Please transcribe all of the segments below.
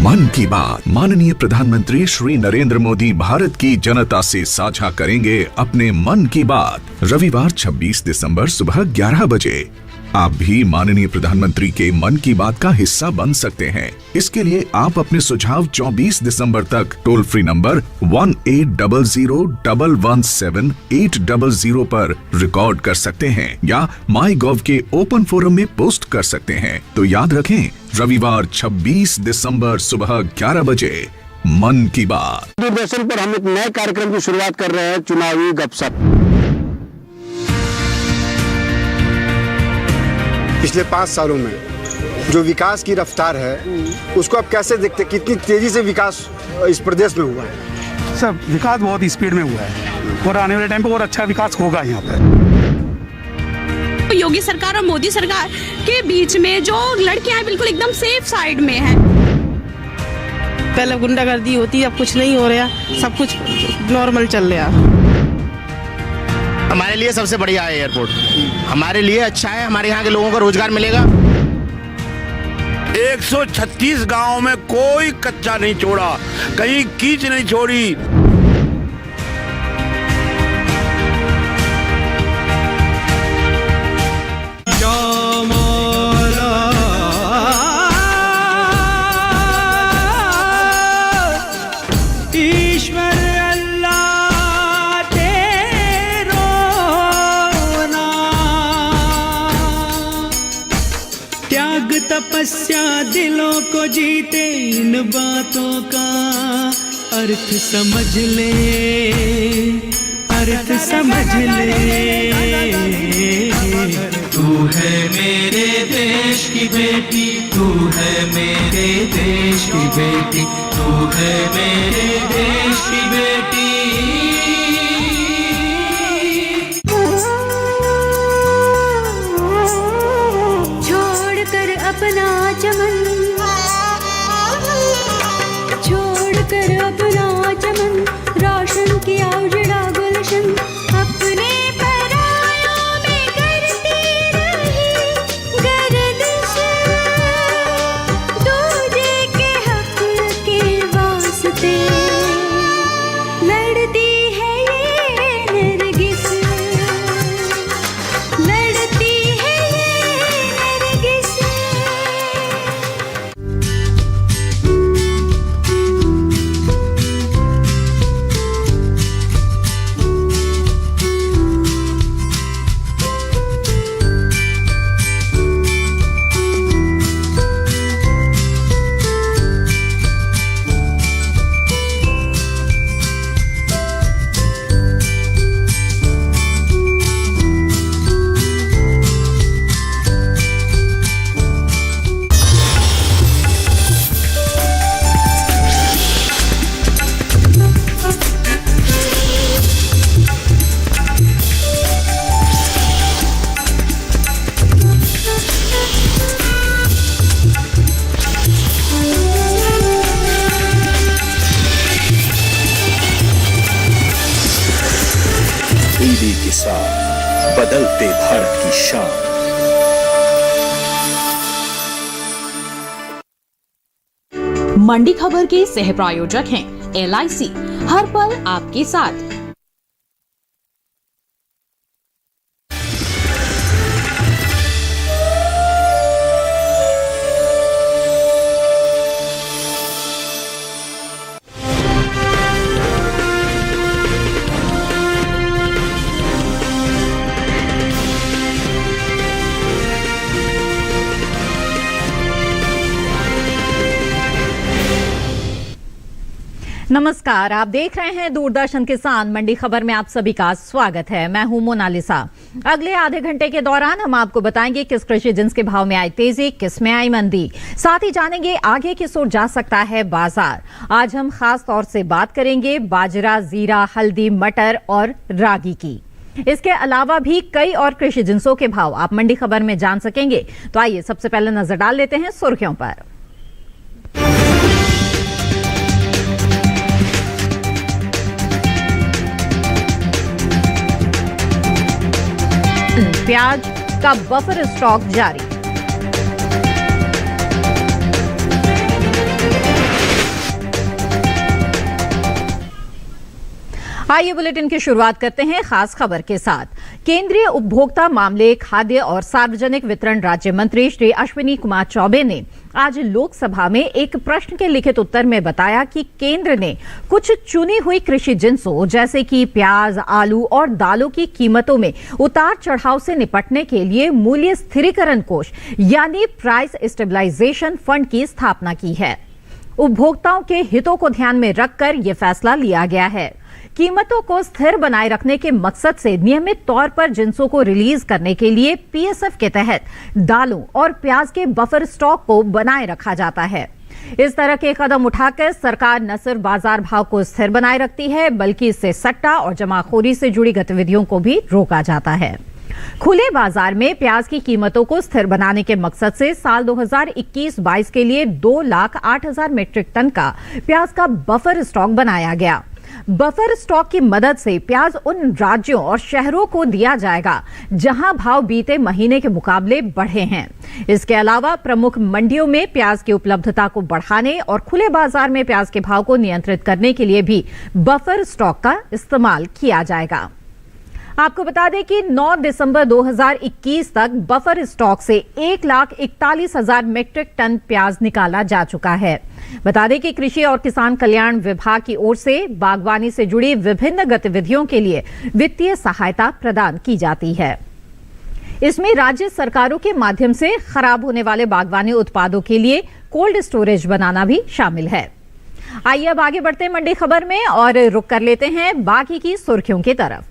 मन की बात। माननीय प्रधानमंत्री श्री नरेंद्र मोदी भारत की जनता से साझा करेंगे अपने मन की बात। रविवार 26 दिसंबर सुबह 11 बजे। आप भी माननीय प्रधानमंत्री के मन की बात का हिस्सा बन सकते हैं। इसके लिए आप अपने सुझाव 24 दिसंबर तक टोल फ्री नंबर 1800117800 पर रिकॉर्ड कर सकते हैं या MyGov के ओपन फोरम में पोस्ट कर सकते हैं। तो याद रखें, रविवार 26 दिसंबर सुबह 11 बजे मन की बात। दूरदर्शन पर हम एक नए कार्यक्रम की शुरुआत कर रहे हैं, चुनावी गपशप। पिछले 5 सालों में जो विकास की रफ्तार है उसको आप कैसे देखते, कितनी तेजी से विकास इस प्रदेश में हुआ है? सब विकास बहुत स्पीड में हुआ है और आने वाले टाइम पे और अच्छा विकास होगा यहाँ पे। योगी सरकार और मोदी सरकार के बीच में जो लड़कियां हैं बिल्कुल एकदम सेफ साइड में हैं। पहले गुंडागर्दी होती, अब कुछ नहीं हो रहा, सब कुछ नॉर्मल चल रहा। हमारे लिए सबसे बढ़िया है एयरपोर्ट, हमारे लिए अच्छा है, हमारे यहाँ के लोगों को रोजगार मिलेगा। 136 गांव में कोई कच्चा नहीं छोड़ा, कहीं कीच नहीं छोड़ी। तपस्या दिलों को जीते, इन बातों का अर्थ समझ ले, अर्थ समझ ले। तू है मेरे देश की बेटी, तू है मेरे देश की बेटी, तू है मेरे देश की बेटी। अपना चमन छोड़कर अपना चमन, रोशन किया उजड़ा गुलशन, अपने परायों में करती रही गर्दिश, दूजे के हक के वास्ते लड़ती है ये नरगिस, लड़ती है ये नरगिस। ईडी के साथ बदलते भारत की शान। मंडी खबर के सह प्रायोजक हैं LIC, हर पल आपके साथ। नमस्कार, आप देख रहे हैं दूरदर्शन किसान मंडी खबर में आप सभी का स्वागत है। मैं हूं मोनालिसा। अगले आधे घंटे के दौरान हम आपको बताएंगे किस कृषि जिन्स के भाव में आई तेजी, किस में आई मंदी। साथ ही जानेंगे आगे किस ओर जा सकता है बाजार। आज हम खास तौर से बात करेंगे बाजरा, जीरा, हल्दी, मटर और रागी की। इसके अलावा भी कई और कृषि जिन्सों के भाव आप मंडी खबर में जान सकेंगे। तो आइए सबसे पहले नजर डाल लेते हैं सुर्खियों पर। प्याज का बफर स्टॉक जारी। आइए बुलेटिन की शुरुआत करते हैं खास खबर के साथ। केंद्रीय उपभोक्ता मामले, खाद्य और सार्वजनिक वितरण राज्य मंत्री श्री अश्विनी कुमार चौबे ने आज लोकसभा में एक प्रश्न के लिखित उत्तर में बताया कि केंद्र ने कुछ चुनी हुई कृषि जिन्सों जैसे कि प्याज, आलू और दालों की कीमतों में उतार चढ़ाव से निपटने के लिए मूल्य स्थिरीकरण कोष यानी प्राइस स्टेबलाइजेशन फंड की स्थापना की है। उपभोक्ताओं के हितों को ध्यान में रखकर यह फैसला लिया गया है। कीमतों को स्थिर बनाए रखने के मकसद से नियमित तौर पर जिन्सों को रिलीज करने के लिए पीएसएफ के तहत दालों और प्याज के बफर स्टॉक को बनाए रखा जाता है। इस तरह के कदम उठाकर सरकार न सिर्फ बाजार भाव को स्थिर बनाए रखती है, बल्कि इससे सट्टा और जमाखोरी से जुड़ी गतिविधियों को भी रोका जाता है। खुले बाजार में प्याज की कीमतों को स्थिर बनाने के मकसद से साल 2021-22 के लिए 2,08,000 मीट्रिक टन का प्याज का बफर स्टॉक बनाया गया। बफर स्टॉक की मदद से प्याज उन राज्यों और शहरों को दिया जाएगा जहां भाव बीते महीने के मुकाबले बढ़े हैं। इसके अलावा प्रमुख मंडियों में प्याज की उपलब्धता को बढ़ाने और खुले बाजार में प्याज के भाव को नियंत्रित करने के लिए भी बफर स्टॉक का इस्तेमाल किया जाएगा। आपको बता दें कि 9 दिसंबर 2021 तक बफर स्टॉक से 1,41,000 मीट्रिक टन प्याज निकाला जा चुका है। बता दें कि कृषि और किसान कल्याण विभाग की ओर से बागवानी से जुड़ी विभिन्न गतिविधियों के लिए वित्तीय सहायता प्रदान की जाती है। इसमें राज्य सरकारों के माध्यम से खराब होने वाले बागवानी उत्पादों के लिए कोल्ड स्टोरेज बनाना भी शामिल है। आइए अब आगे बढ़ते हैं मंडी खबर में और रुक कर लेते हैं बाकी की सुर्खियों की तरफ।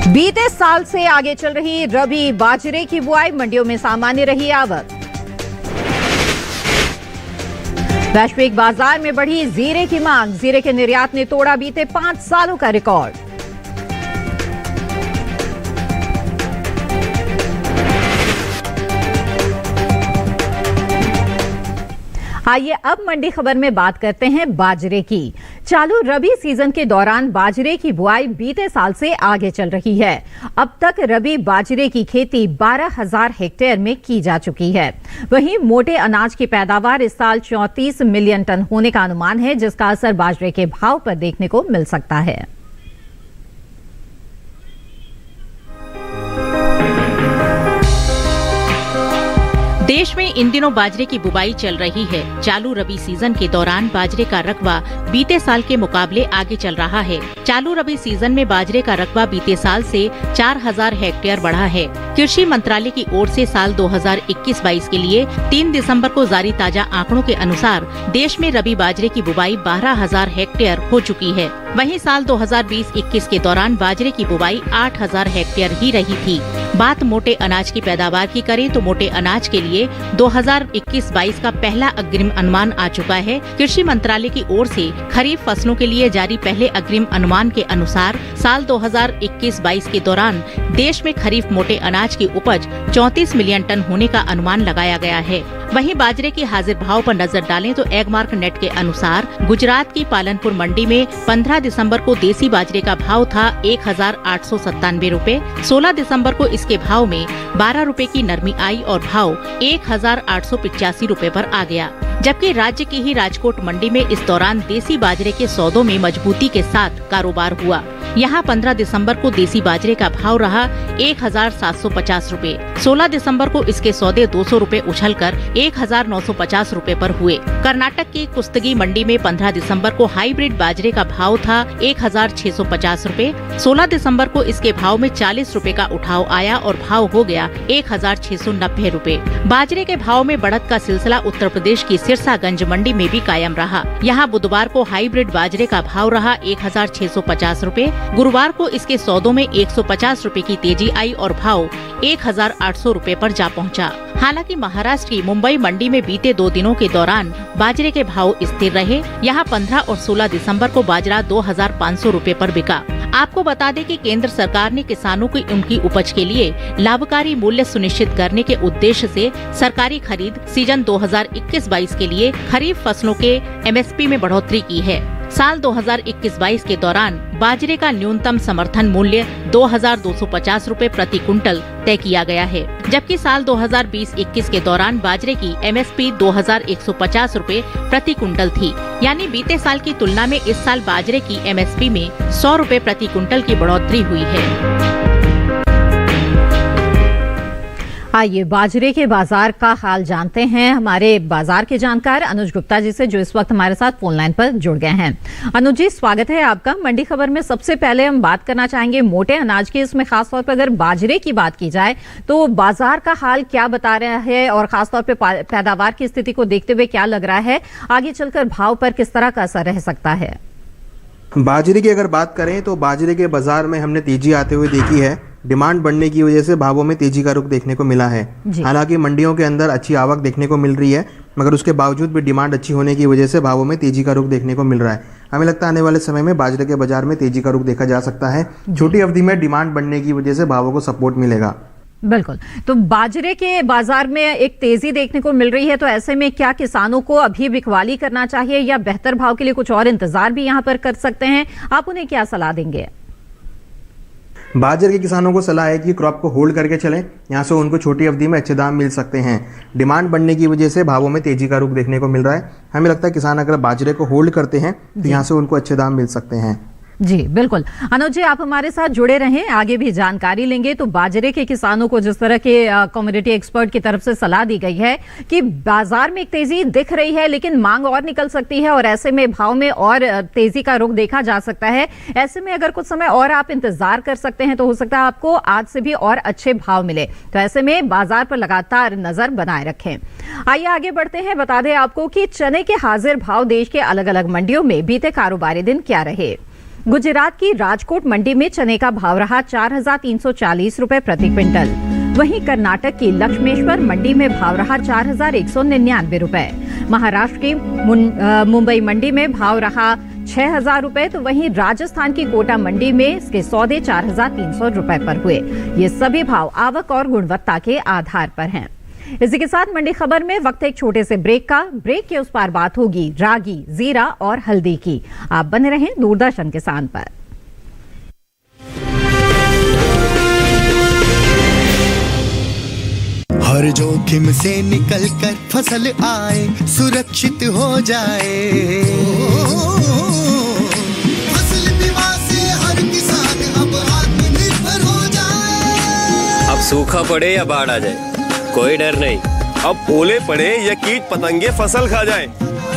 बीते साल से आगे चल रही रबी बाजरे की बुआई, मंडियों में सामान्य रही आवक। वैश्विक बाजार में बढ़ी जीरे की मांग, जीरे के निर्यात ने तोड़ा बीते 5 सालों का रिकॉर्ड। आइए अब मंडी खबर में बात करते हैं बाजरे की। चालू रबी सीजन के दौरान बाजरे की बुआई बीते साल से आगे चल रही है। अब तक रबी बाजरे की खेती 12,000 हेक्टेयर में की जा चुकी है। वहीं मोटे अनाज की पैदावार इस साल 34 मिलियन टन होने का अनुमान है, जिसका असर बाजरे के भाव पर देखने को मिल सकता है। देश में इन दिनों बाजरे की बुवाई चल रही है। चालू रबी सीजन के दौरान बाजरे का रकबा बीते साल के मुकाबले आगे चल रहा है। चालू रबी सीजन में बाजरे का रकबा बीते साल से 4,000 हेक्टेयर बढ़ा है। कृषि मंत्रालय की ओर से साल 2021-22 के लिए 3 दिसंबर को जारी ताजा आंकड़ों के अनुसार देश में रबी बाजरे की बुवाई 12,000 हेक्टेयर हो चुकी है। वहीं साल 2020-21 के दौरान बाजरे की बुवाई 8,000 हेक्टेयर ही रही थी। बात मोटे अनाज की पैदावार की करें तो मोटे अनाज के लिए 2021-22 का पहला अग्रिम अनुमान आ चुका है। कृषि मंत्रालय की ओर से खरीफ फसलों के लिए जारी पहले अग्रिम अनुमान के अनुसार साल 2021-22 के दौरान देश में खरीफ मोटे अनाज की उपज 34 मिलियन टन होने का अनुमान लगाया गया है। वहीं बाजरे की हाजिर भाव पर नजर डालें तो एगमार्क नेट के अनुसार गुजरात की पालनपुर मंडी में 15 दिसंबर को देसी बाजरे का भाव था 1,897 रुपए। 16 दिसंबर को इसके भाव में 12 रुपए की नरमी आई और भाव 1,885 रुपए पर आ गया। जबकि राज्य की ही राजकोट मंडी में इस दौरान देसी बाजरे के सौदों में मजबूती के साथ कारोबार हुआ। यहाँ 15 दिसंबर को देसी बाजरे का भाव रहा 1,750 रुपए। 16 दिसंबर को इसके सौदे 200 रुपए उछलकर 1,950 रुपए पर हुए। कर्नाटक की कुस्तगी मंडी में 15 दिसंबर को हाइब्रिड बाजरे का भाव था 1,650 रुपए। 16 दिसंबर को इसके भाव में 40 रुपए का उठाव आया और भाव हो गया 1,690 रुपए। बाजरे के भाव में बढ़त का सिलसिला उत्तर प्रदेश की सिरसागंज मंडी में भी कायम रहा। यहाँ बुधवार को हाइब्रिड बाजरे का भाव रहा 1,650 रुपए। गुरुवार को इसके सौदों में 150 रुपए की तेजी आई और भाव 1,800 रुपए पर जा पहुंचा। हालांकि महाराष्ट्र की मुंबई मंडी में बीते 2 दिनों के दौरान बाजरे के भाव स्थिर रहे। यहाँ 15 और 16 दिसंबर को बाजरा 2,500 रुपए पर बिका। आपको बता दें कि केंद्र सरकार ने किसानों की उनकी उपज के लिए लाभकारी मूल्य सुनिश्चित करने के उद्देश्य से सरकारी खरीद सीजन 2021-22 के लिए खरीफ फसलों के MSP में बढ़ोतरी की है। साल 2021-22 के दौरान बाजरे का न्यूनतम समर्थन मूल्य 2,250 रुपए प्रति कुंटल तय किया गया है, जबकि साल 2020-21 के दौरान बाजरे की MSP 2,150 रुपए प्रति कुंटल थी। यानी बीते साल की तुलना में इस साल बाजरे की MSP में 100 रुपए प्रति कुंटल की बढ़ोतरी हुई है। आइए बाजरे के बाजार का हाल जानते हैं हमारे बाजार के जानकार अनुज गुप्ता जी से, जो इस वक्त हमारे साथ फोन लाइन पर जुड़ गए हैं। अनुज जी, स्वागत है आपका मंडी खबर में। सबसे पहले हम बात करना चाहेंगे मोटे अनाज की। इसमें खासतौर पर अगर बाजरे की बात की जाए तो बाजार का हाल क्या बता रहा है और खासतौर पर पैदावार की स्थिति को देखते हुए क्या लग रहा है, आगे चलकर भाव पर किस तरह का असर रह सकता है? बाजरे की अगर बात करें तो बाजरे के बाजार में हमने तेजी आते हुए देखी है। डिमांड बढ़ने की वजह से भावों में तेजी का रुख देखने को मिला है। हालांकि मंडियों के अंदर अच्छी आवक देखने को मिल रही है, मगर उसके बावजूद भी डिमांड अच्छी होने की वजह से भावों में तेजी का रुख देखने को मिल रहा है। हमें लगता है आने वाले समय में बाजरे के बाजार में तेजी का रुख देखा जा सकता है। छोटी अवधि में डिमांड बढ़ने की वजह से भावों को सपोर्ट मिलेगा। बिल्कुल, तो बाजरे के बाजार में एक तेजी देखने को मिल रही है, तो ऐसे में क्या किसानों को अभी बिकवाली करना चाहिए या बेहतर भाव के लिए कुछ और इंतजार भी यहाँ पर कर सकते हैं? आप उन्हें क्या सलाह देंगे? बाजरे के किसानों को सलाह है कि क्रॉप को होल्ड करके चलें, यहाँ से उनको छोटी अवधि में अच्छे दाम मिल सकते हैं। डिमांड बढ़ने की वजह से भावों में तेजी का रुख देखने को मिल रहा है। हमें लगता है किसान अगर बाजरे को होल्ड करते हैं तो यहाँ से उनको अच्छे दाम मिल सकते हैं। जी बिल्कुल, अनुज जी आप हमारे साथ जुड़े रहें, आगे भी जानकारी लेंगे। तो बाजरे के किसानों को जिस तरह के कम्युनिटी एक्सपर्ट की तरफ से सलाह दी गई है कि बाजार में एक तेजी दिख रही है लेकिन मांग और निकल सकती है और ऐसे में भाव में और तेजी का रुख देखा जा सकता है। ऐसे में अगर कुछ समय और आप इंतजार कर सकते हैं तो हो सकता है आपको आज से भी और अच्छे भाव मिले। तो ऐसे में बाजार पर लगातार नजर बनाए रखें। आइए आगे बढ़ते हैं। बता दें आपको कि चने के हाजिर भाव देश के अलग अलग मंडियों में बीते कारोबारी दिन क्या रहे। गुजरात की राजकोट मंडी में चने का भाव रहा 4,340 रुपए प्रति क्विंटल। वहीं कर्नाटक की लक्ष्मेश्वर मंडी में भाव रहा 4,199 रुपए। महाराष्ट्र की मुंबई मंडी में भाव रहा 6,000 रुपए। तो वहीं राजस्थान की कोटा मंडी में इसके सौदे 4,300 रुपए पर हुए। ये सभी भाव आवक और गुणवत्ता के आधार पर हैं। इसी के साथ मंडी खबर में वक्त एक छोटे से ब्रेक का। ब्रेक के उस पार बात होगी रागी, जीरा और हल्दी की। आप बने रहें दूरदर्शन किसान पर। हर जोखिम से निकल कर फसल आए, सुरक्षित हो जाए। फसल बीमा से हर किसान अब आत्मनिर्भर हो जाए। अब सूखा पड़े या बाढ़ आ जाए कोई डर नहीं। अब ओले पड़े या कीट पतंगे फसल खा जाए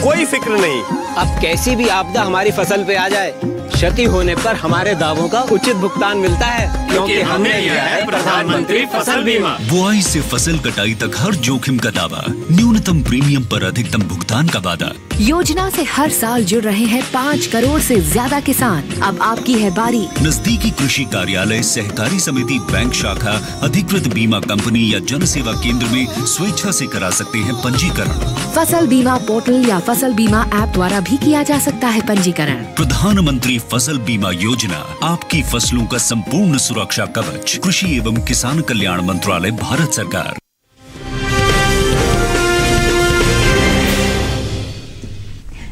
कोई फिक्र नहीं। अब कैसी भी आपदा हमारी फसल पे आ जाए, क्षति होने पर हमारे दावों का उचित भुगतान मिलता है, क्योंकि हमने लिया है प्रधानमंत्री फसल बीमा। बुआई से फसल कटाई तक हर जोखिम का दावा, न्यूनतम प्रीमियम पर अधिकतम भुगतान का वादा। योजना से हर साल जुड़ रहे हैं 5 करोड़ से ज्यादा किसान। अब आपकी है बारी। नजदीकी कृषि कार्यालय, सहकारी समिति, बैंक शाखा, अधिकृत बीमा कंपनी या जन सेवा केंद्र में स्वेच्छा से करा सकते हैं पंजीकरण। फसल बीमा पोर्टल या फसल बीमा ऐप द्वारा भी किया जा सकता है पंजीकरण। प्रधानमंत्री फसल बीमा योजना, आपकी फसलों का संपूर्ण सुरक्षा कवच। कृषि एवं किसान कल्याण मंत्रालय, भारत सरकार।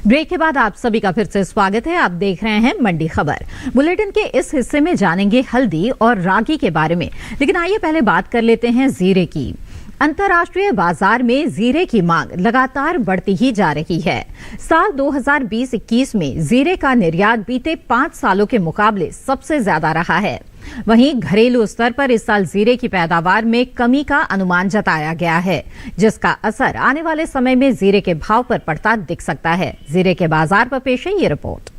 ब्रेक के बाद आप सभी का फिर से स्वागत है। आप देख रहे हैं मंडी खबर। बुलेटिन के इस हिस्से में जानेंगे हल्दी और रागी के बारे में, लेकिन आइए पहले बात कर लेते हैं जीरे की। अंतर्राष्ट्रीय बाजार में जीरे की मांग लगातार बढ़ती ही जा रही है। साल 2020-21 में जीरे का निर्यात बीते 5 सालों के मुकाबले सबसे ज्यादा रहा है। वहीं घरेलू स्तर पर इस साल जीरे की पैदावार में कमी का अनुमान जताया गया है, जिसका असर आने वाले समय में जीरे के भाव पर पड़ता दिख सकता है। जीरे के बाजार पर पेश है ये रिपोर्ट।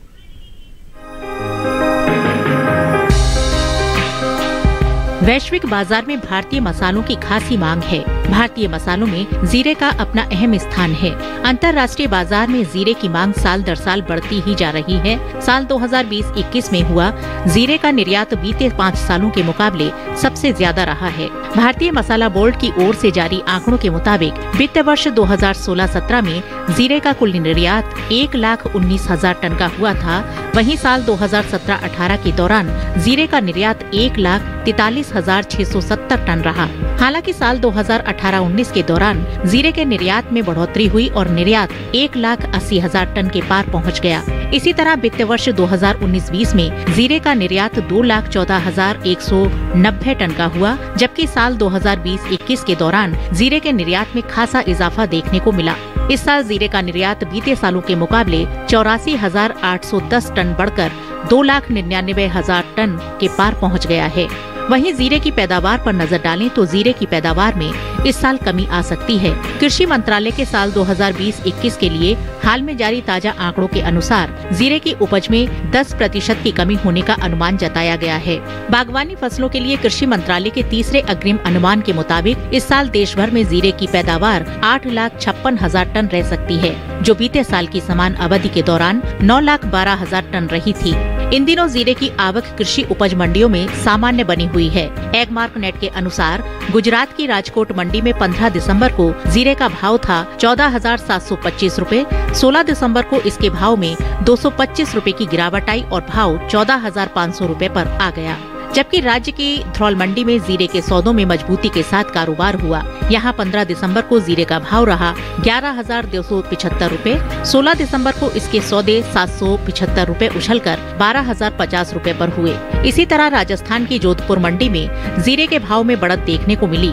वैश्विक बाजार में भारतीय मसालों की खासी मांग है। भारतीय मसालों में जीरे का अपना अहम स्थान है। अंतर्राष्ट्रीय बाजार में जीरे की मांग साल दर साल बढ़ती ही जा रही है। साल 2020-21 में हुआ जीरे का निर्यात बीते 5 सालों के मुकाबले सबसे ज्यादा रहा है। भारतीय मसाला बोर्ड की ओर से जारी आंकड़ों के मुताबिक वित्त वर्ष 2016-17 में जीरे का कुल निर्यात 1,19,000 टन का हुआ था। वहीं साल 2017-18 के दौरान जीरे का निर्यात 1,43,000 32,670 टन रहा। हालांकि साल 2018-19 के दौरान जीरे के निर्यात में बढ़ोतरी हुई और निर्यात 1,80,000 टन के पार पहुंच गया। इसी तरह वित्त वर्ष 2019-20 में जीरे का निर्यात 2,14,190 टन का हुआ, जबकि साल 2020-21 के दौरान जीरे के निर्यात में खासा इजाफा देखने को मिला। इस साल जीरे का निर्यात बीते सालों के मुकाबले 84,810 टन बढ़कर 2,99,000 टन के पार पहुंच गया है। वहीं जीरे की पैदावार पर नजर डालें तो जीरे की पैदावार में इस साल कमी आ सकती है। कृषि मंत्रालय के साल 2020-21 के लिए हाल में जारी ताजा आंकड़ों के अनुसार जीरे की उपज में 10% की कमी होने का अनुमान जताया गया है। बागवानी फसलों के लिए कृषि मंत्रालय के तीसरे अग्रिम अनुमान के मुताबिक इस साल देश भर में जीरे की पैदावार 8,56,000 टन रह सकती है, जो बीते साल की समान अवधि के दौरान 9,12,000 टन रही थी। इन दिनों जीरे की आवक कृषि उपज मंडियों में सामान्य बनी हुई है। एगमार्क नेट के अनुसार गुजरात की राजकोट मंडी में 15 दिसंबर को जीरे का भाव था 14,725 रूपए। 16 दिसंबर को इसके भाव में 225 रूपए की गिरावट आई और भाव 14,500 रूपए पर आ गया। जबकि राज्य की धरौल मंडी में जीरे के सौदों में मजबूती के साथ कारोबार हुआ। यहाँ 15 दिसंबर को जीरे का भाव रहा 11,275 रूपए। 16 दिसंबर को इसके सौदे 775 रूपए उछलकर 12,050 रूपए पर हुए। इसी तरह राजस्थान की जोधपुर मंडी में जीरे के भाव में बढ़त देखने को मिली।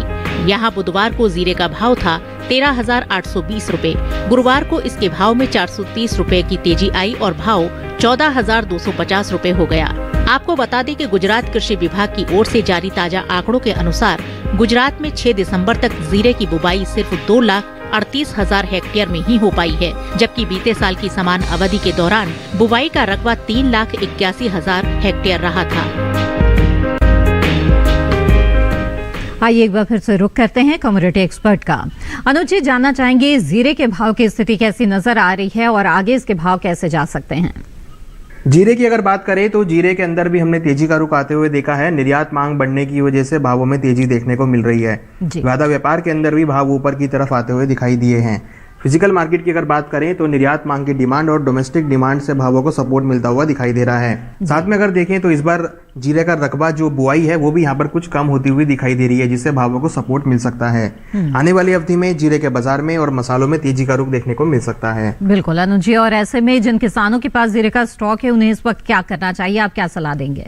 यहाँ बुधवार को जीरे का भाव था 13,820 रूपए। गुरुवार को इसके भाव में 430 रूपए की तेजी आई और भाव 14,250 रूपए हो गया। आपको बता दें कि गुजरात कृषि विभाग की ओर से जारी ताजा आंकड़ों के अनुसार गुजरात में 6 दिसंबर तक जीरे की बुवाई सिर्फ 2,38,000 हेक्टेयर में ही हो पाई है, जबकि बीते साल की समान अवधि के दौरान बुवाई का रकबा 3,81,000 हेक्टेयर रहा था। आइए एक बार फिर से रुख करते हैं कमोडिटी एक्सपर्ट का। अनुज जी, जानना चाहेंगे जीरे के भाव की स्थिति कैसी नजर आ रही है और आगे इसके भाव कैसे जा सकते हैं? जीरे की अगर बात करें तो जीरे के अंदर भी हमने तेजी का रुख आते हुए देखा है। निर्यात मांग बढ़ने की वजह से भावों में तेजी देखने को मिल रही है। वादा व्यापार के अंदर भी भाव ऊपर की तरफ आते हुए दिखाई दिए हैं। फिजिकल मार्केट की अगर बात करें तो निर्यात मांग की डिमांड और डोमेस्टिक डिमांड से भावों को सपोर्ट मिलता हुआ दिखाई दे रहा है। साथ में अगर देखें तो इस बार जीरे का रकबा जो बुआई है वो भी यहाँ पर कुछ कम होती हुई दिखाई दे रही है, जिससे भावों को सपोर्ट मिल सकता है। आने वाली अवधि में जीरे के बाजार में और मसालों में तेजी का रुख देखने को मिल सकता है। बिल्कुल अनुज जी, और ऐसे में जिन किसानों के पास जीरे का स्टॉक है उन्हें इस वक्त क्या करना चाहिए, आप क्या सलाह देंगे?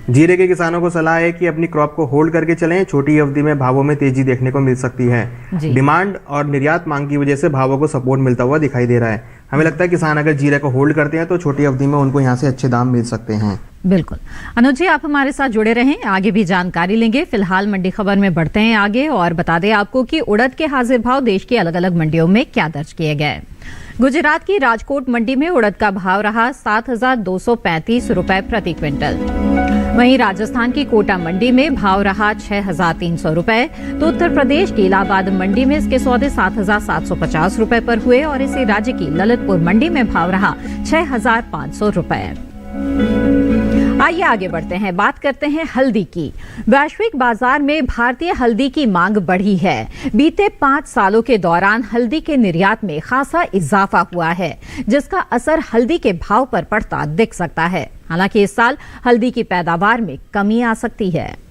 जीरे के किसानों को सलाह है कि अपनी क्रॉप को होल्ड करके चलें। छोटी अवधि में भावों में तेजी देखने को मिल सकती है। डिमांड और निर्यात मांग की वजह से भावों को सपोर्ट मिलता हुआ दिखाई दे रहा है। हमें लगता है किसान अगर जीरे को होल्ड करते हैं तो छोटी अवधि में उनको यहाँ से अच्छे दाम मिल सकते हैं। बिल्कुल अनुज जी, आप हमारे साथ जुड़े रहें, आगे भी जानकारी लेंगे। फिलहाल मंडी खबर में बढ़ते हैं आगे और बता दें आपको कि उड़द के हाजिर भाव देश की अलग अलग मंडियों में क्या दर्ज किए गए। गुजरात की राजकोट मंडी में उड़द का भाव रहा 7,235 रुपए प्रति क्विंटल। वहीं राजस्थान की कोटा मंडी में भाव रहा 6,300 रुपए। तो उत्तर प्रदेश की इलाहाबाद मंडी में इसके सौदे 7,750 रुपए पर हुए और इसी राज्य की ललितपुर मंडी में भाव रहा 6,500 रुपए। आइए आगे बढ़ते हैं, बात करते हैं हल्दी की। वैश्विक बाजार में भारतीय हल्दी की मांग बढ़ी है। बीते 5 सालों के दौरान हल्दी के निर्यात में खासा इजाफा हुआ है, जिसका असर हल्दी के भाव पर पड़ता दिख सकता है। हालांकि इस साल हल्दी की पैदावार में कमी आ सकती है।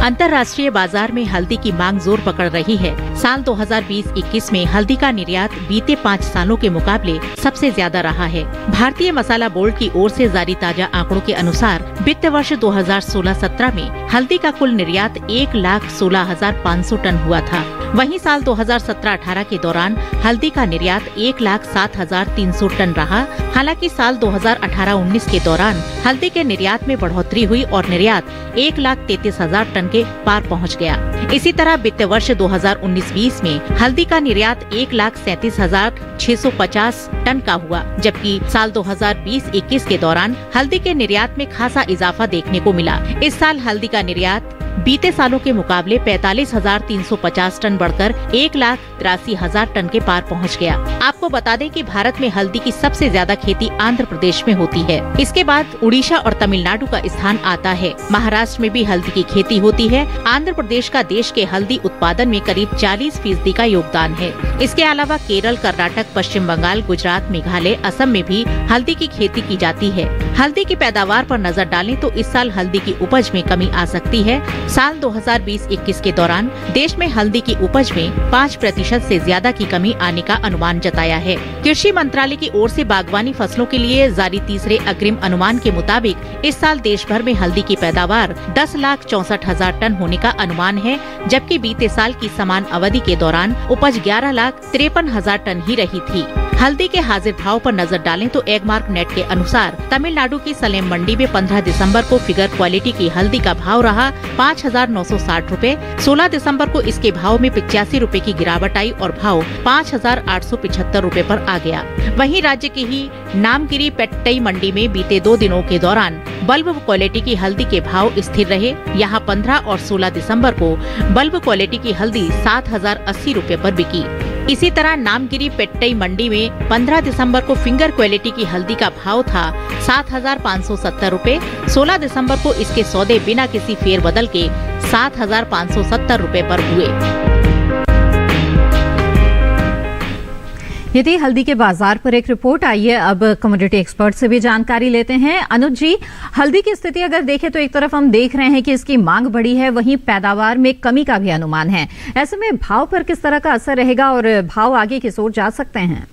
अंतर्राष्ट्रीय बाजार में हल्दी की मांग जोर पकड़ रही है। साल 2020-21 में हल्दी का निर्यात बीते 5 सालों के मुकाबले सबसे ज्यादा रहा है। भारतीय मसाला बोर्ड की ओर से जारी ताजा आंकड़ों के अनुसार वित्त वर्ष 2016-17 में हल्दी का कुल निर्यात 1,16,500 टन हुआ था। वहीं साल 2017-18 के दौरान हल्दी का निर्यात 1,07,300 टन रहा। हालांकि साल 2018-19 के दौरान हल्दी के निर्यात में बढ़ोतरी हुई और निर्यात 1,33,000 टन के पार पहुंच गया। इसी तरह वित्त वर्ष 2019-20 में हल्दी का निर्यात 1,37,650 टन का हुआ, जबकि साल 2020-21 के दौरान हल्दी के निर्यात में खासा इजाफा देखने को मिला। इस साल हल्दी का निर्यात बीते सालों के मुकाबले 45,350 टन बढ़कर 1,83,000 टन के पार पहुंच गया। आपको आपको बता दें कि भारत में हल्दी की सबसे ज्यादा खेती आंध्र प्रदेश में होती है। इसके बाद उड़ीसा और तमिलनाडु का स्थान आता है। महाराष्ट्र में भी हल्दी की खेती होती है। आंध्र प्रदेश का देश के हल्दी उत्पादन में करीब 40% का योगदान है। इसके अलावा केरल, कर्नाटक, पश्चिम बंगाल, गुजरात, मेघालय, असम में भी हल्दी की खेती की जाती है। हल्दी की पैदावार पर नजर डालें तो इस साल हल्दी की उपज में कमी आ सकती है। साल 2020-21 के दौरान देश में हल्दी की उपज में 5% से ज्यादा की कमी आने का अनुमान जताया है। कृषि मंत्रालय की ओर से बागवानी फसलों के लिए जारी तीसरे अग्रिम अनुमान के मुताबिक इस साल देश भर में हल्दी की पैदावार 10,64,000 टन होने का अनुमान है, जबकि बीते साल की समान अवधि के दौरान उपज 11,53,000 टन ही रही थी। हल्दी के हाजिर भाव पर नजर डालें तो एगमार्क नेट के अनुसार तमिलनाडु की सलेम मंडी में 15 दिसंबर को फिगर क्वालिटी की हल्दी का भाव रहा 5,960 रूपए। 16 दिसंबर को इसके भाव में 85 रूपए की गिरावट आई और भाव 5,875 रूपए पर आ गया। वहीं राज्य की ही नामगिरी पेट्टई मंडी में बीते 2 दिनों के दौरान बल्ब क्वालिटी की हल्दी के भाव स्थिर रहे। यहाँ 15 और 16 दिसंबर को बल्ब क्वालिटी की हल्दी 7,080 रूपए पर बिकी। इसी तरह नामगिरी पेट्टई मंडी में 15 दिसंबर को फिंगर क्वालिटी की हल्दी का भाव था 7,570 रूपए। 16 दिसंबर को इसके सौदे बिना किसी फेरबदल के 7,570 रूपए पर हुए। ये थी हल्दी के बाजार पर एक रिपोर्ट। आइए अब कमोडिटी एक्सपर्ट से भी जानकारी लेते हैं। अनुज जी, हल्दी की स्थिति अगर देखें तो एक तरफ हम देख रहे हैं कि इसकी मांग बढ़ी है, वहीं पैदावार में कमी का भी अनुमान है। ऐसे में भाव पर किस तरह का असर रहेगा और भाव आगे किस ओर जा सकते हैं?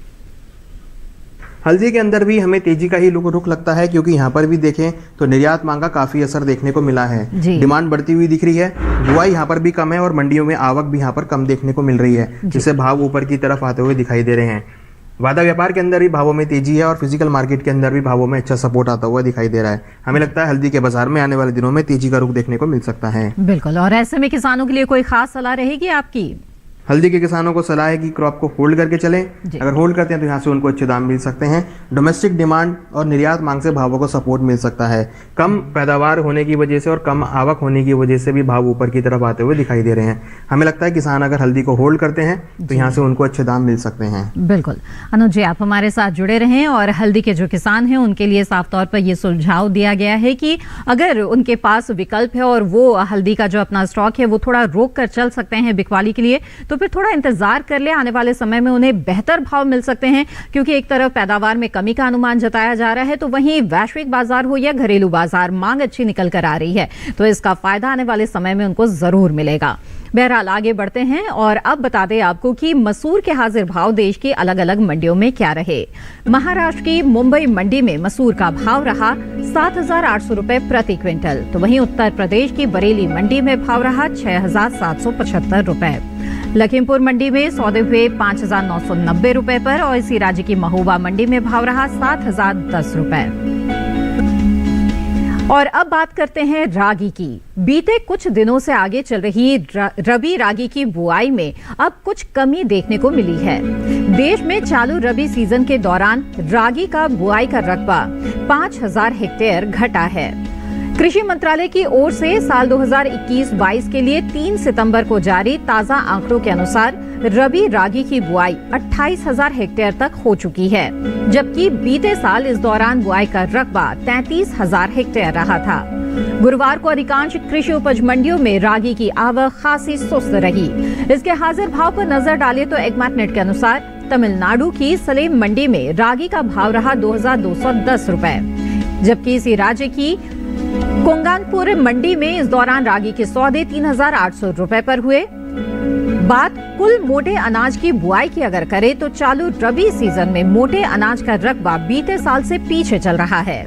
हल्दी के अंदर भी हमें तेजी का ही रुख लगता है, क्योंकि यहाँ पर भी देखें तो निर्यात मांग का काफी असर देखने को मिला है। डिमांड बढ़ती हुई दिख रही है, बुआई यहाँ पर भी कम है और मंडियों में आवक भी यहाँ पर कम देखने को मिल रही है, जिससे भाव ऊपर की तरफ आते हुए दिखाई दे रहे हैं। वादा व्यापार के अंदर भी भावों में तेजी है और फिजिकल मार्केट के अंदर भी भावों में अच्छा सपोर्ट आता हुआ दिखाई दे रहा है। हमें लगता है हल्दी के बाजार में आने वाले दिनों में तेजी का रुख देखने को मिल सकता है। बिल्कुल। और ऐसे में किसानों के लिए कोई खास सलाह रहेगी आपकी? हल्दी के किसानों को सलाह है कि क्रॉप को होल्ड करके चलें। अगर होल्ड करते हैं तो यहाँ से उनको अच्छे दाम मिल सकते हैं। डोमेस्टिक डिमांड और निर्यात मांग से भावों को सपोर्ट मिल सकता है। कम पैदावार होने की वजह से और कम आवक होने की वजह से भी भाव ऊपर की तरफ आते हुए दिखाई दे रहे हैं। हमें लगता है किसान अगर हल्दी को होल्ड करते हैं तो यहाँ से उनको अच्छे दाम मिल सकते हैं। बिल्कुल। अनुज जी, आप हमारे साथ जुड़े रहें और हल्दी के जो किसान हैं उनके लिए साफ तौर पर ये सुझाव दिया गया है कि अगर उनके पास विकल्प है और वो हल्दी का जो अपना स्टॉक है वो थोड़ा रोक कर चल सकते हैं बिकवाली के लिए, तो फिर थोड़ा इंतजार कर ले। आने वाले समय में उन्हें बेहतर भाव मिल सकते हैं, क्योंकि एक तरफ पैदावार में कमी का अनुमान जताया जा रहा है तो वहीं वैश्विक बाजार हो या घरेलू बाजार, मांग अच्छी निकल कर आ रही है, तो इसका फायदा आने वाले समय में उनको जरूर मिलेगा। बहरहाल आगे बढ़ते हैं और अब बता दें आपको कि मसूर के हाजिर भाव देश की अलग अलग मंडियों में क्या रहे। महाराष्ट्र की मुंबई मंडी में मसूर का भाव रहा 7,800 रुपए प्रति क्विंटल, तो वहीं उत्तर प्रदेश की बरेली मंडी में भाव रहा 6,775 रुपए। लखीमपुर मंडी में सौदे हुए 5,990 रुपए पर और इसी राज्य की महोबा मंडी में भाव रहा 7,010 रुपए। और अब बात करते हैं रागी की। बीते कुछ दिनों से आगे चल रही रबी रागी की बुआई में अब कुछ कमी देखने को मिली है। देश में चालू रबी सीजन के दौरान रागी का बुआई का रकबा 5,000 हेक्टेयर घटा है। कृषि मंत्रालय की ओर से साल 2021-22 के लिए 3 सितंबर को जारी ताजा आंकड़ों के अनुसार रबी रागी की बुआई 28,000 हेक्टेयर तक हो चुकी है, जबकि बीते साल इस दौरान बुआई का रकबा 33,000 हेक्टेयर रहा था। गुरुवार को अधिकांश कृषि उपज मंडियों में रागी की आवक खासी सुस्त रही। इसके हाजिर भाव पर नजर डालें तो एगमार्क नेट के अनुसार तमिलनाडु की सलेम मंडी में रागी का भाव रहा 2,210 रुपए, जबकि इसी राज्य की कोंगानपुर मंडी में इस दौरान रागी के सौदे 3,800 रुपए पर हुए। बात कुल मोटे अनाज की बुआई की अगर करें तो चालू रबी सीजन में मोटे अनाज का रकबा बीते साल से पीछे चल रहा है।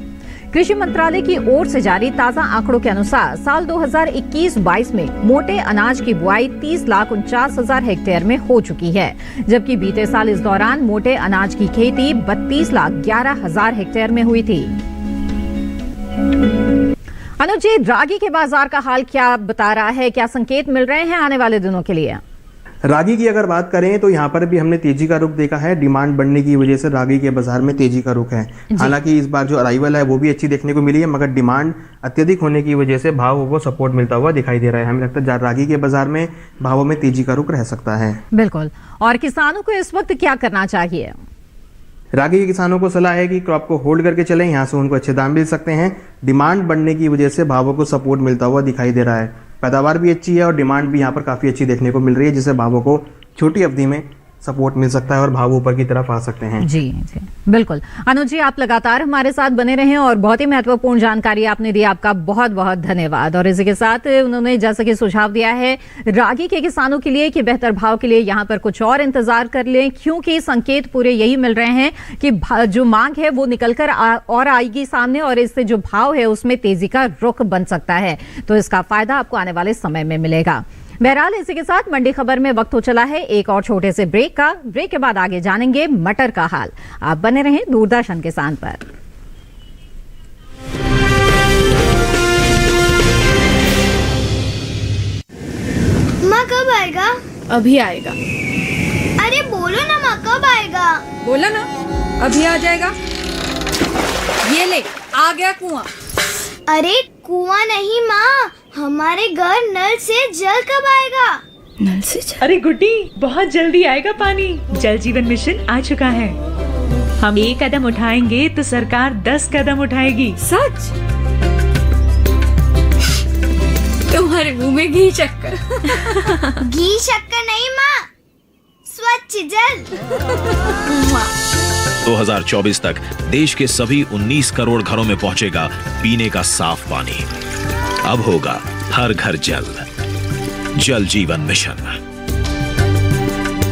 कृषि मंत्रालय की ओर से जारी ताजा आंकड़ों के अनुसार साल 2021-22 में मोटे अनाज की बुआई 30,49,000 हेक्टेयर में हो चुकी है, जबकि बीते साल इस दौरान मोटे अनाज की खेती 32,11,000 हेक्टेयर में हुई थी। अनुज जी, रागी के बाजार का हाल क्या बता रहा है? क्या संकेत मिल रहे हैं आने वाले दिनों के लिए? रागी की अगर बात करें तो यहाँ पर भी हमने तेजी का रुख देखा है। डिमांड बढ़ने की वजह से रागी के बाजार में तेजी का रुख है। हालांकि इस बार जो अराइवल है वो भी अच्छी देखने को मिली है, मगर डिमांड अत्यधिक होने की वजह से भावों को सपोर्ट मिलता हुआ दिखाई दे रहा है। हमें लगता है रागी के बाजार में भावों में तेजी का रुख रह सकता है। बिल्कुल। और किसानों को इस वक्त क्या करना चाहिए? रागी के किसानों को सलाह है कि क्रॉप को होल्ड करके चलें, यहाँ से उनको अच्छे दाम मिल सकते हैं। डिमांड बढ़ने की वजह से भावों को सपोर्ट मिलता हुआ दिखाई दे रहा है। पैदावार भी अच्छी है और डिमांड भी यहाँ पर काफ़ी अच्छी देखने को मिल रही है, जिससे भावों को छोटी अवधि में सपोर्ट मिल सकता है और भाव ऊपर की तरफ आ सकते हैं। जी जी बिल्कुल। अनुज जी, आप लगातार हमारे साथ बने रहें और बहुत ही महत्वपूर्ण जानकारी आपने दी, आपका बहुत बहुत धन्यवाद। और इसी के साथ उन्होंने जैसा कि सुझाव दिया है रागी के किसानों के लिए कि बेहतर भाव के लिए यहाँ पर कुछ और इंतजार कर लें, क्योंकि संकेत पूरे यही मिल रहे हैं कि जो मांग है वो निकलकर और आएगी सामने और इससे जो भाव है उसमें तेजी का रुख बन सकता है। तो इसका फायदा आपको आने वाले समय में मिलेगा। बहरहाल इसी के साथ मंडी खबर में वक्त हो चला है एक और छोटे से ब्रेक का। ब्रेक के बाद आगे जानेंगे मटर का हाल। आप बने रहें दूरदर्शन किसान पर। माँ कब आएगा? अभी आएगा। अरे बोलो ना माँ कब आएगा? बोला ना अभी आ जाएगा। ये ले आ गया कुआं। अरे कुआं नहीं माँ, हमारे घर नल से जल कब आएगा? नल से जल? अरे गुड्डी बहुत जल्दी आएगा पानी। जल जीवन मिशन आ चुका है। हम 1 कदम उठाएंगे तो सरकार 10 कदम उठाएगी। सच? तुम्हारे मुंह में घी शक्कर। घी शक्कर नहीं माँ, स्वच्छ जल। 2024 तक देश के सभी 19 करोड़ घरों में पहुंचेगा पीने का साफ पानी। अब होगा हर घर जल। जल जीवन मिशन,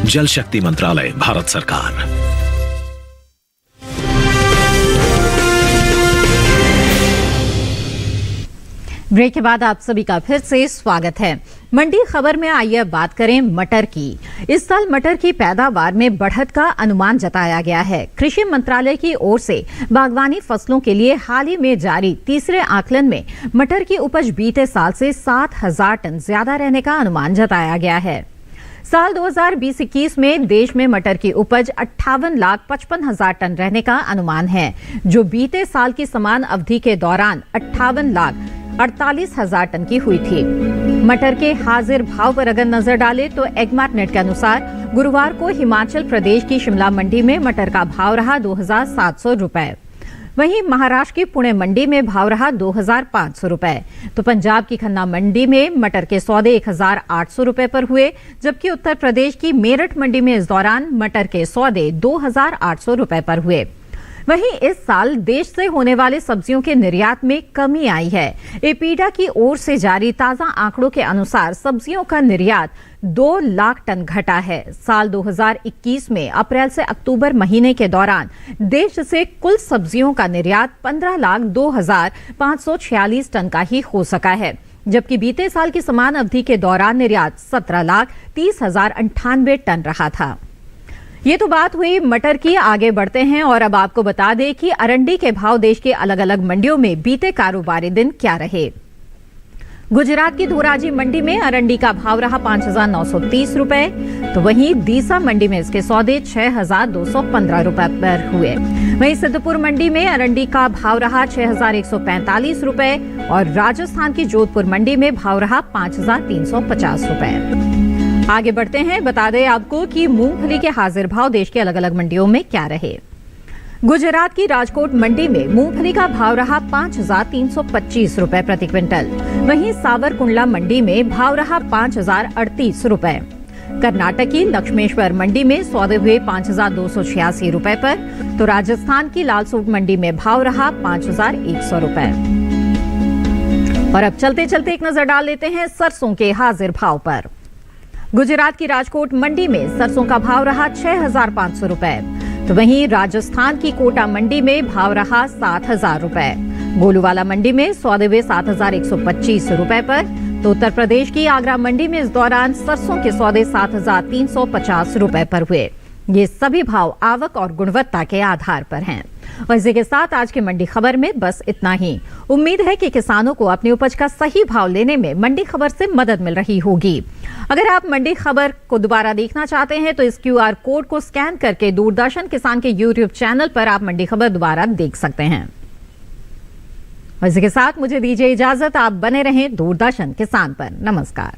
जल शक्ति मंत्रालय, भारत सरकार। ब्रेक के बाद आप सभी का फिर से स्वागत है। मंडी खबर में आइए बात करें मटर की। इस साल मटर की पैदावार में बढ़त का अनुमान जताया गया है। कृषि मंत्रालय की ओर से बागवानी फसलों के लिए हाल ही में जारी तीसरे आकलन में मटर की उपज बीते साल से 7,000 टन ज्यादा रहने का अनुमान जताया गया है। साल 2020-21 में देश में मटर की उपज 58,55,000 टन रहने का अनुमान है, जो बीते साल की समान अवधि के दौरान 58,48,000 टन की हुई थी। मटर के हाजिर भाव पर अगर नजर डालें तो एगमार्कनेट के अनुसार गुरुवार को हिमाचल प्रदेश की शिमला मंडी में मटर का भाव रहा 2,700 रुपए। वहीं महाराष्ट्र की पुणे मंडी में भाव रहा 2,500 रुपए। तो पंजाब की खन्ना मंडी में मटर के सौदे 1,800 रुपए पर हुए, जबकि उत्तर प्रदेश की मेरठ मंडी में इस दौरान मटर के सौदे 2,800 रुपए पर हुए। वहीं इस साल देश से होने वाले सब्जियों के निर्यात में कमी आई है। एपीडा की ओर से जारी ताजा आंकड़ों के अनुसार सब्जियों का निर्यात 2 लाख टन घटा है। साल 2021 में अप्रैल से अक्टूबर महीने के दौरान देश से कुल सब्जियों का निर्यात 15,02,546 टन का ही हो सका है, जबकि बीते साल की समान अवधि के दौरान निर्यात 17,30,098 टन रहा था। ये तो बात हुई मटर की। आगे बढ़ते हैं और अब आपको बता दें कि अरंडी के भाव देश के अलग अलग मंडियों में बीते कारोबारी दिन क्या रहे। गुजरात की धोराजी मंडी में अरंडी का भाव रहा 5,930 रुपए, तो वहीं दीसा मंडी में इसके सौदे 6,215 रुपए पर हुए। वहीं सिद्धपुर मंडी में अरंडी का भाव रहा 6,145 रुपए और राजस्थान की जोधपुर मंडी में भाव रहा 5,350 रुपए। आगे बढ़ते हैं, बता दें आपको कि मूंगफली के हाजिर भाव देश के अलग अलग मंडियों में क्या रहे। गुजरात की राजकोट मंडी में मूंगफली का भाव रहा 5,325 रुपए प्रति क्विंटल। वहीं सावरकुंडला मंडी में भाव रहा 5,038 रुपए। कर्नाटक की लक्ष्मेश्वर मंडी में सौदे हुए 5,286 रुपए पर, तो राजस्थान की लालसोट मंडी में भाव रहा 5,100 रुपए। और अब चलते चलते एक नजर डाल लेते हैं सरसों के हाजिर भाव पर। गुजरात की राजकोट मंडी में सरसों का भाव रहा 6,500 रुपए, तो वहीं राजस्थान की कोटा मंडी में भाव रहा 7,000 रुपए। गोलूवाला मंडी में सौदे हुए 7,125 रुपए पर, तो उत्तर प्रदेश की आगरा मंडी में इस दौरान सरसों के सौदे 7,350 रुपए पर हुए। ये सभी भाव आवक और गुणवत्ता के आधार पर हैं। और इसी के साथ आज की मंडी खबर में बस इतना ही। उम्मीद है कि किसानों को अपनी उपज का सही भाव लेने में मंडी खबर से मदद मिल रही होगी। अगर आप मंडी खबर को दोबारा देखना चाहते हैं तो इस QR कोड को स्कैन करके दूरदर्शन किसान के YouTube चैनल पर आप मंडी खबर दोबारा देख सकते हैं। और इसी के साथ मुझे दीजिए इजाजत। आप बने रहें दूरदर्शन किसान पर। नमस्कार।